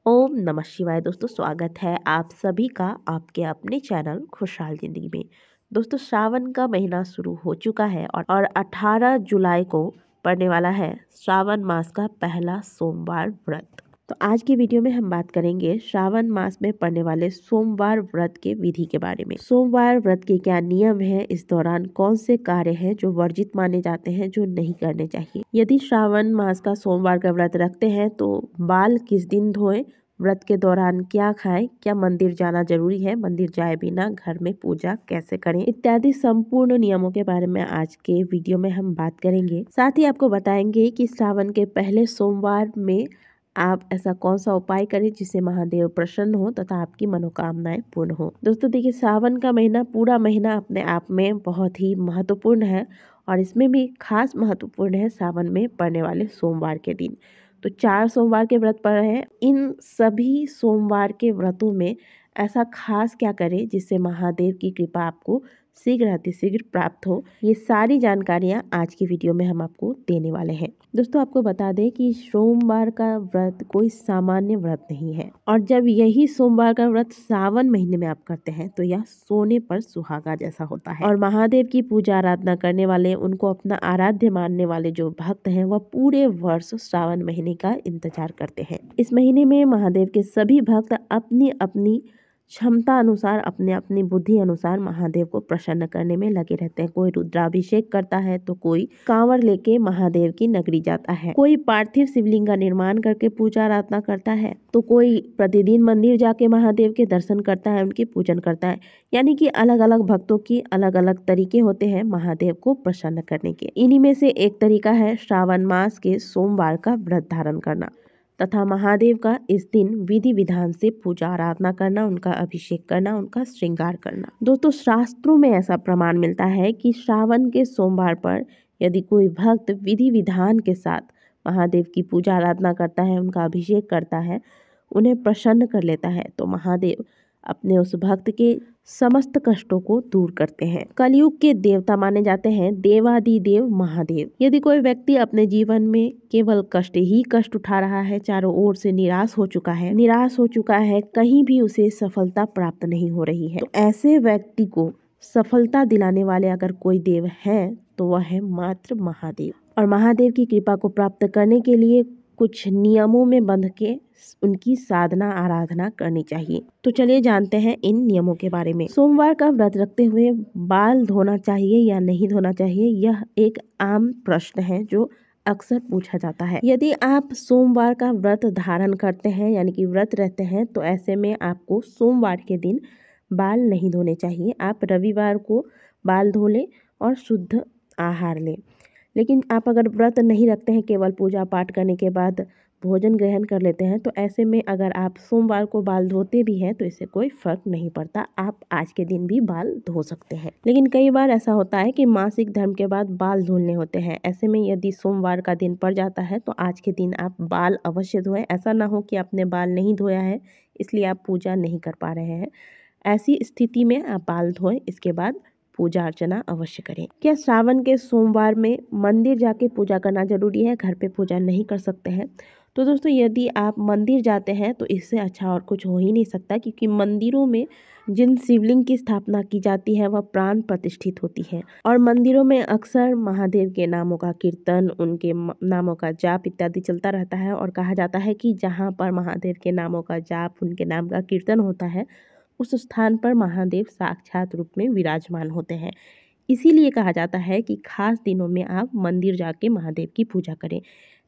ओम नमः शिवाय। दोस्तों स्वागत है आप सभी का आपके अपने चैनल खुशहाल जिंदगी में। दोस्तों श्रावण का महीना शुरू हो चुका है और 18 जुलाई को पड़ने वाला है श्रावण मास का पहला सोमवार व्रत। तो आज की वीडियो में हम बात करेंगे श्रावण मास में पड़ने वाले सोमवार व्रत के विधि के बारे में। सोमवार व्रत के क्या नियम है, इस दौरान कौन से कार्य हैं जो वर्जित माने जाते हैं, जो नहीं करने चाहिए। यदि श्रावण मास का सोमवार का व्रत रखते हैं तो बाल किस दिन धोएं, व्रत के दौरान क्या खाएं, क्या मंदिर जाना जरूरी है, मंदिर जाए बिना घर में पूजा कैसे करें, इत्यादि संपूर्ण नियमों के बारे में आज के वीडियो में हम बात करेंगे। साथ ही आपको बताएंगे कि श्रावण के पहले सोमवार में आप ऐसा कौन सा उपाय करें जिससे महादेव प्रसन्न हो तथा आपकी मनोकामनाएं पूर्ण हो। दोस्तों देखिए, सावन का महीना पूरा महीना अपने आप में बहुत ही महत्वपूर्ण है और इसमें भी खास महत्वपूर्ण है सावन में पड़ने वाले सोमवार के दिन। तो 4 सोमवार के व्रत पड़ रहे हैं। इन सभी सोमवार के व्रतों में ऐसा खास क्या करें जिससे महादेव की कृपा आपको शीघ्र अतिशीघ्र प्राप्त हो, ये सारी जानकारियां आज की वीडियो में हम आपको देने वाले हैं। दोस्तों आपको बता दें कि सोमवार का व्रत कोई सामान्य व्रत नहीं है और जब यही सोमवार का व्रत सावन महीने में आप करते हैं तो यह सोने पर सुहागा जैसा होता है। और महादेव की पूजा आराधना करने वाले, उनको अपना आराध्य मानने वाले जो भक्त हैं वह पूरे वर्ष श्रावण महीने का इंतजार करते हैं। इस महीने में महादेव के सभी भक्त अपनी अपनी क्षमता अनुसार, अपने अपनी बुद्धि अनुसार महादेव को प्रसन्न करने में लगे रहते हैं। कोई रुद्राभिषेक करता है तो कोई कांवर लेके महादेव की नगरी जाता है, कोई पार्थिव शिवलिंग का निर्माण करके पूजा आराधना करता है, तो कोई प्रतिदिन मंदिर जाके महादेव के दर्शन करता है, उनकी पूजन करता है। यानी कि अलग अलग भक्तों की अलग अलग तरीके होते हैं महादेव को प्रसन्न करने के। इन्हीं में से एक तरीका है श्रावण मास के सोमवार का व्रत धारण करना तथा महादेव का इस दिन विधि विधान से पूजा आराधना करना, उनका अभिषेक करना, उनका श्रृंगार करना। दोस्तों शास्त्रों में ऐसा प्रमाण मिलता है कि श्रावण के सोमवार पर यदि कोई भक्त विधि विधान के साथ महादेव की पूजा आराधना करता है, उनका अभिषेक करता है, उन्हें प्रसन्न कर लेता है तो महादेव अपने उस भक्त के समस्त कष्टों को दूर करते हैं। कलयुग के देवता माने जाते हैं देवादिदेव महादेव। यदि कोई व्यक्ति अपने जीवन में केवल कष्ट ही कष्ट उठा रहा है, चारों ओर से निराश हो चुका है, कहीं भी उसे सफलता प्राप्त नहीं हो रही है, तो ऐसे व्यक्ति को सफलता दिलाने वाले अगर कोई देव है तो वह है मात्र महादेव। और महादेव की कृपा को प्राप्त करने के लिए कुछ नियमों में बंध के उनकी साधना आराधना करनी चाहिए। तो चलिए जानते हैं इन नियमों के बारे में। सोमवार का व्रत रखते हुए बाल धोना चाहिए या नहीं धोना चाहिए, यह एक आम प्रश्न है जो अक्सर पूछा जाता है। यदि आप सोमवार का व्रत धारण करते हैं यानी कि व्रत रहते हैं तो ऐसे में आपको सोमवार के दिन बाल नहीं धोने चाहिए। आप रविवार को बाल धो लें और शुद्ध आहार लें। लेकिन आप अगर व्रत नहीं रखते हैं, केवल पूजा पाठ करने के बाद भोजन ग्रहण कर लेते हैं, तो ऐसे में अगर आप सोमवार को बाल धोते भी हैं तो इससे कोई फर्क नहीं पड़ता, आप आज के दिन भी बाल धो सकते हैं। लेकिन कई बार ऐसा होता है कि मासिक धर्म के बाद बाल धुलने होते हैं। ऐसे में यदि सोमवार का दिन पड़ जाता है तो आज के दिन आप बाल अवश्य धोएं। ऐसा ना हो कि आपने बाल नहीं धोया है इसलिए आप पूजा नहीं कर पा रहे हैं। ऐसी स्थिति में आप बाल धोएं, इसके बाद पूजा अर्चना अवश्य करें। क्या श्रावण के सोमवार में मंदिर जाके पूजा करना जरूरी है, घर पे पूजा नहीं कर सकते हैं? तो दोस्तों यदि आप मंदिर जाते हैं तो इससे अच्छा और कुछ हो ही नहीं सकता, क्योंकि मंदिरों में जिन शिवलिंग की स्थापना की जाती है वह प्राण प्रतिष्ठित होती है और मंदिरों में अक्सर महादेव के नामों का कीर्तन, उनके नामों का जाप इत्यादि चलता रहता है। और कहा जाता है कि जहाँ पर महादेव के नामों का जाप, उनके नाम का कीर्तन होता है, उस स्थान पर महादेव साक्षात रूप में विराजमान होते हैं। इसीलिए कहा जाता है कि खास दिनों में आप मंदिर जाके महादेव की पूजा करें।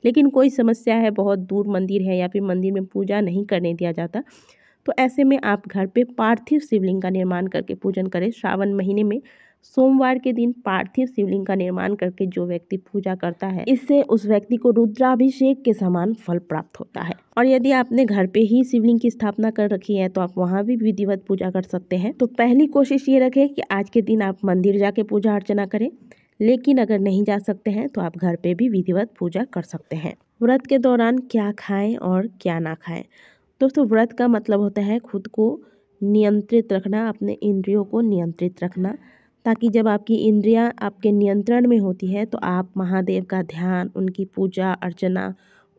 लेकिन कोई समस्या है, बहुत दूर मंदिर है या फिर मंदिर में पूजा नहीं करने दिया जाता, तो ऐसे में आप घर पे पार्थिव शिवलिंग का निर्माण करके पूजन करें। श्रावण महीने में सोमवार के दिन पार्थिव शिवलिंग का निर्माण करके जो व्यक्ति पूजा करता है, इससे उस व्यक्ति को रुद्राभिषेक के समान फल प्राप्त होता है। और यदि आपने घर पे ही शिवलिंग की स्थापना कर रखी है तो आप वहाँ भी विधिवत पूजा कर सकते हैं। तो पहली कोशिश ये रखें कि आज के दिन आप मंदिर जाके पूजा अर्चना करें, लेकिन अगर नहीं जा सकते हैं तो आप घर पे भी विधिवत पूजा कर सकते हैं। व्रत के दौरान क्या खाएं और क्या ना खाएं। दोस्तों व्रत का मतलब होता है खुद को नियंत्रित रखना, अपने इंद्रियों को नियंत्रित रखना, ताकि जब आपकी इंद्रियां आपके नियंत्रण में होती है तो आप महादेव का ध्यान, उनकी पूजा अर्चना,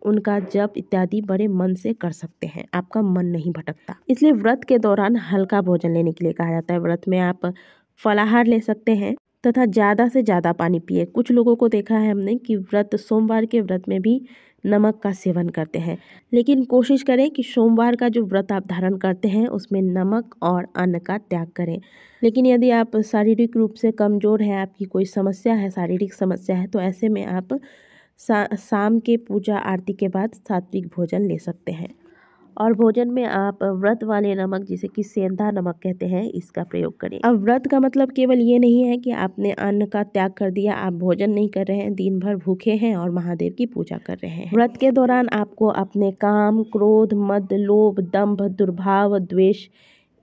उनका जप इत्यादि बड़े मन से कर सकते हैं, आपका मन नहीं भटकता। इसलिए व्रत के दौरान हल्का भोजन लेने के लिए कहा जाता है। व्रत में आप फलाहार ले सकते हैं तथा ज़्यादा से ज़्यादा पानी पिए। कुछ लोगों को देखा है हमने कि सोमवार के व्रत में भी नमक का सेवन करते हैं, लेकिन कोशिश करें कि सोमवार का जो व्रत आप धारण करते हैं उसमें नमक और अन्न का त्याग करें। लेकिन यदि आप शारीरिक रूप से कमज़ोर हैं, आपकी कोई समस्या है, शारीरिक समस्या है, तो ऐसे में आप शाम के पूजा आरती के बाद सात्विक भोजन ले सकते हैं। और भोजन में आप व्रत वाले नमक, जिसे कि सेंधा नमक कहते हैं, इसका प्रयोग करें। अब व्रत का मतलब केवल ये नहीं है कि आपने अन्न का त्याग कर दिया, आप भोजन नहीं कर रहे हैं, दिन भर भूखे हैं और महादेव की पूजा कर रहे हैं। व्रत के दौरान आपको अपने काम, क्रोध, मद, लोभ, दंभ, दुर्भाव, द्वेष,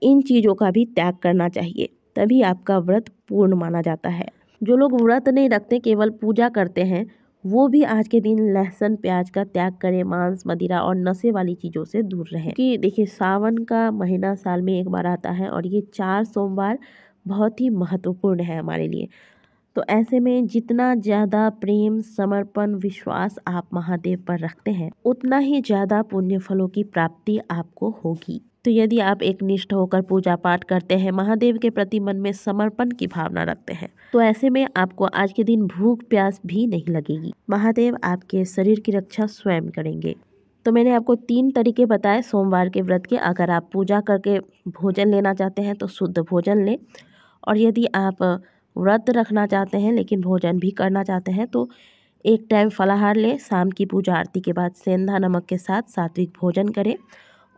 इन चीज़ों का भी त्याग करना चाहिए, तभी आपका व्रत पूर्ण माना जाता है। जो लोग व्रत नहीं रखते, केवल पूजा करते हैं, वो भी आज के दिन लहसुन प्याज का त्याग करें, मांस, मदिरा और नशे वाली चीज़ों से दूर रहें। कि देखिए, सावन का महीना साल में एक बार आता है और ये 4 सोमवार बहुत ही महत्वपूर्ण है हमारे लिए। तो ऐसे में जितना ज़्यादा प्रेम, समर्पण, विश्वास आप महादेव पर रखते हैं, उतना ही ज़्यादा पुण्य फलों की प्राप्ति आपको होगी। तो यदि आप एक निष्ठ होकर पूजा पाठ करते हैं, महादेव के प्रति मन में समर्पण की भावना रखते हैं, तो ऐसे में आपको आज के दिन भूख प्यास भी नहीं लगेगी। महादेव आपके शरीर की रक्षा स्वयं करेंगे। तो मैंने आपको 3 तरीके बताए सोमवार के व्रत के। अगर आप पूजा करके भोजन लेना चाहते हैं तो शुद्ध भोजन लें, और यदि आप व्रत रखना चाहते हैं लेकिन भोजन भी करना चाहते हैं तो एक टाइम फलाहार लें, शाम की पूजा आरती के बाद सेंधा नमक के साथ सात्विक भोजन करें।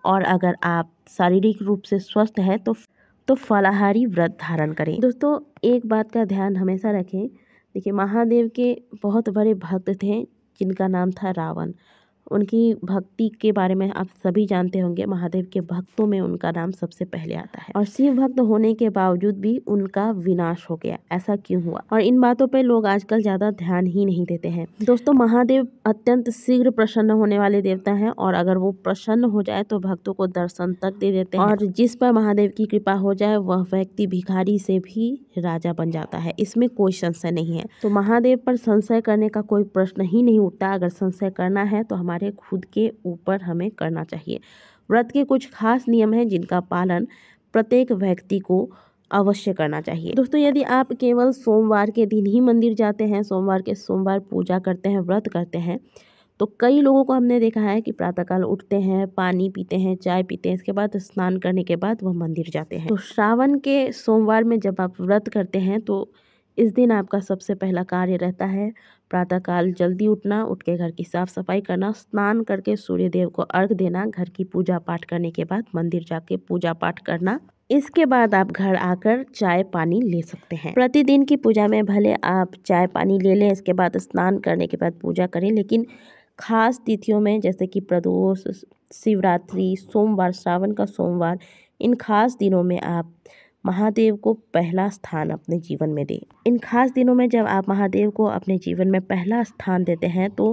और अगर आप शारीरिक रूप से स्वस्थ हैं तो फलाहारी व्रत धारण करें। दोस्तों, एक बात का ध्यान हमेशा रखें। देखिए, महादेव के बहुत बड़े भक्त थे जिनका नाम था रावण। उनकी भक्ति के बारे में आप सभी जानते होंगे। महादेव के भक्तों में उनका नाम सबसे पहले आता है, और शिव भक्त होने के बावजूद भी उनका विनाश हो गया। ऐसा क्यों हुआ? और इन बातों पे लोग आजकल ज़्यादा ध्यान ही नहीं देते हैं। दोस्तों, महादेव अत्यंत शीघ्र प्रसन्न होने वाले देवता हैं, और अगर वो प्रसन्न हो जाए तो भक्तों को दर्शन तक दे देते हैं। और जिस पर महादेव की कृपा हो जाए वह व्यक्ति भिखारी से भी राजा बन जाता है, इसमें कोई संशय नहीं है। तो महादेव पर संशय करने का कोई प्रश्न ही नहीं उठता। अगर संशय करना है तो हमारे खुद के ऊपर हमें करना चाहिए। व्रत के कुछ खास नियम हैं जिनका पालन प्रत्येक व्यक्ति को अवश्य करना चाहिए। दोस्तों, यदि आप केवल सोमवार के दिन ही मंदिर जाते हैं, सोमवार के सोमवार पूजा करते हैं, व्रत करते हैं, तो कई लोगों को हमने देखा है कि प्रातःकाल उठते हैं, पानी पीते हैं, चाय पीते हैं, इसके बाद स्नान करने के बाद वह मंदिर जाते हैं। तो श्रावण के सोमवार में जब आप व्रत करते हैं तो इस दिन आपका सबसे पहला कार्य रहता है प्रातःकाल जल्दी उठना, उठ के घर की साफ सफाई करना, स्नान करके सूर्य देव को अर्घ्य देना, घर की पूजा पाठ करने के बाद मंदिर जाके पूजा पाठ करना। इसके बाद आप घर आकर चाय पानी ले सकते हैं। प्रतिदिन की पूजा में भले आप चाय पानी ले लें, इसके बाद स्नान करने के बाद पूजा करें, लेकिन खास तिथियों में जैसे कि प्रदोष, शिवरात्रि, सोमवार, श्रावण का सोमवार, इन खास दिनों में आप महादेव को पहला स्थान अपने जीवन में दें। इन खास दिनों में जब आप महादेव को अपने जीवन में पहला स्थान देते हैं तो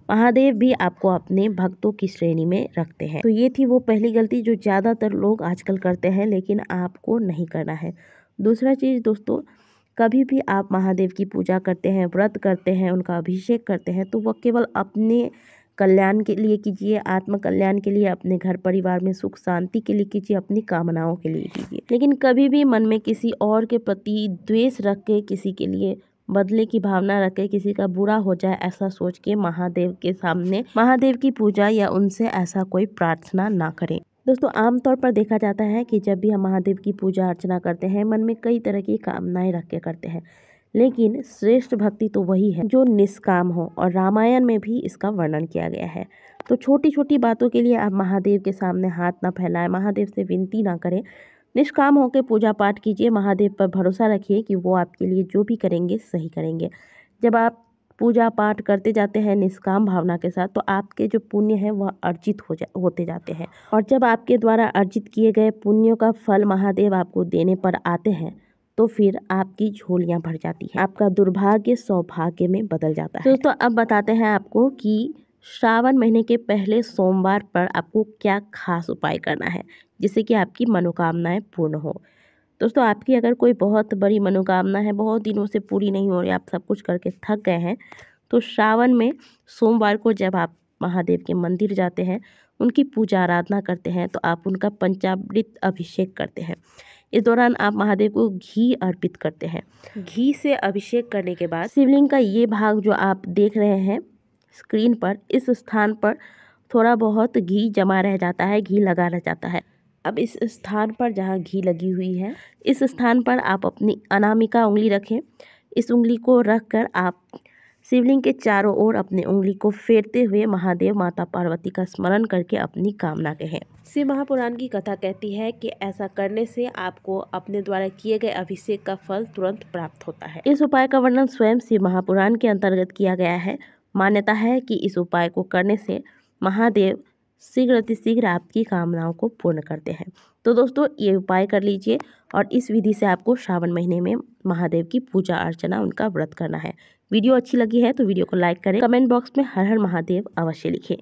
महादेव भी आपको अपने भक्तों की श्रेणी में रखते हैं। तो ये थी वो पहली गलती जो ज़्यादातर लोग आजकल करते हैं, लेकिन आपको नहीं करना है। दूसरा चीज़ दोस्तों, कभी भी आप महादेव की पूजा करते हैं, व्रत करते हैं, उनका अभिषेक करते हैं, तो वह केवल अपने कल्याण के लिए कीजिए, आत्म कल्याण के लिए, अपने घर परिवार में सुख शांति के लिए कीजिए, अपनी कामनाओं के लिए कीजिए। लेकिन कभी भी मन में किसी और के प्रति द्वेष रख के, किसी के लिए बदले की भावना रख के, किसी का बुरा हो जाए ऐसा सोच के महादेव के सामने महादेव की पूजा या उनसे ऐसा कोई प्रार्थना ना करें। दोस्तों, आमतौर पर देखा जाता है कि जब भी हम महादेव की पूजा अर्चना करते हैं, मन में कई तरह की कामनाएं रख के करते हैं, लेकिन श्रेष्ठ भक्ति तो वही है जो निष्काम हो, और रामायण में भी इसका वर्णन किया गया है। तो छोटी छोटी बातों के लिए आप महादेव के सामने हाथ ना फैलाएं, महादेव से विनती ना करें, निष्काम होकर पूजा पाठ कीजिए। महादेव पर भरोसा रखिए कि वो आपके लिए जो भी करेंगे सही करेंगे। जब आप पूजा पाठ करते जाते हैं निष्काम भावना के साथ, तो आपके जो पुण्य है वह अर्जित होते जाते हैं, और जब आपके द्वारा अर्जित किए गए पुण्यों का फल महादेव आपको देने पर आते हैं तो फिर आपकी झोलियां भर जाती हैं, आपका दुर्भाग्य सौभाग्य में बदल जाता है। दोस्तों, अब बताते हैं आपको कि श्रावण महीने के पहले सोमवार पर आपको क्या खास उपाय करना है जिससे कि आपकी मनोकामनाएं पूर्ण हो। दोस्तों, आपकी अगर कोई बहुत बड़ी मनोकामना है, बहुत दिनों से पूरी नहीं हो रही, आप सब कुछ करके थक गए हैं, तो श्रावण में सोमवार को जब आप महादेव के मंदिर जाते हैं, उनकी पूजा आराधना करते हैं तो आप उनका पंचामृत अभिषेक करते हैं। इस दौरान आप महादेव को घी अर्पित करते हैं। घी से अभिषेक करने के बाद शिवलिंग का ये भाग जो आप देख रहे हैं स्क्रीन पर, इस स्थान पर थोड़ा बहुत घी जमा रह जाता है, घी लगा रह जाता है। अब इस स्थान पर जहाँ घी लगी हुई है, इस स्थान पर आप अपनी अनामिका उंगली रखें। इस उंगली को रख कर आप शिवलिंग के चारों ओर अपनी उंगली को फेरते हुए महादेव माता पार्वती का स्मरण करके अपनी कामना कहें। शिव महापुराण की कथा कहती है कि ऐसा करने से आपको अपने द्वारा किए गए अभिषेक का फल तुरंत प्राप्त होता है। इस उपाय का वर्णन स्वयं शिव महापुराण के अंतर्गत किया गया है। मान्यता है कि इस उपाय को करने से महादेव शीघ्र अतिशीघ्र आपकी कामनाओं को पूर्ण करते हैं। तो दोस्तों ये उपाय कर लीजिए और इस विधि से आपको श्रावण महीने में महादेव की पूजा अर्चना, उनका व्रत करना है। वीडियो अच्छी लगी है तो वीडियो को लाइक करें, कमेंट बॉक्स में हर हर महादेव अवश्य लिखें।